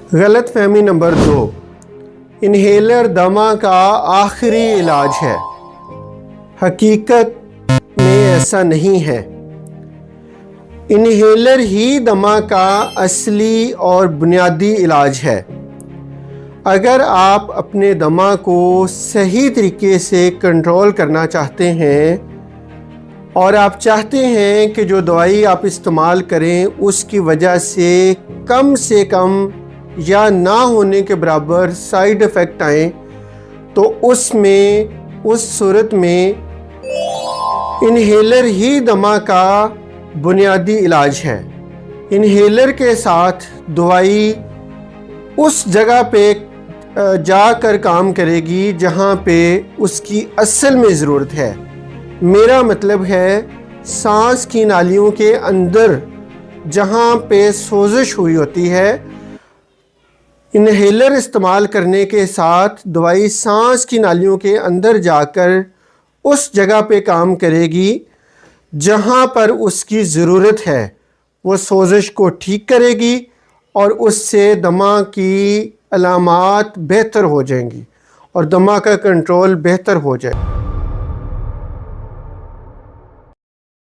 गलत फहमी number 2, inhaler दमा का आखिरी इलाज है। हकीकत में ऐसा नहीं है। इन्हेलर ही दमा का असली और बुनियादी इलाज है। अगर आप अपने दमा को सही तरीके से कंट्रोल करना चाहते हैं और आप चाहते हैं कि जो दवाई आप इस्तेमाल करें उसकी वजह से कम या ना होने के बराबर साइड इफ़ेक्ट आए, तो उस सूरत में इन्हेलर ही दमा का बुनियादी इलाज है। इन्हेलर के साथ दवाई उस जगह पे जाकर काम करेगी जहाँ पे उसकी असल में ज़रूरत है। मेरा मतलब है सांस की नालियों के अंदर जहाँ पे सोजिश हुई होती है, इन्हेलर इस्तेमाल करने के साथ दवाई सांस की नालियों के अंदर जाकर उस जगह पे काम करेगी जहाँ पर उसकी ज़रूरत है। वो सोजिश को ठीक करेगी और उससे दमा की अलामात बेहतर हो जाएंगी और दमा का कंट्रोल बेहतर हो जाए।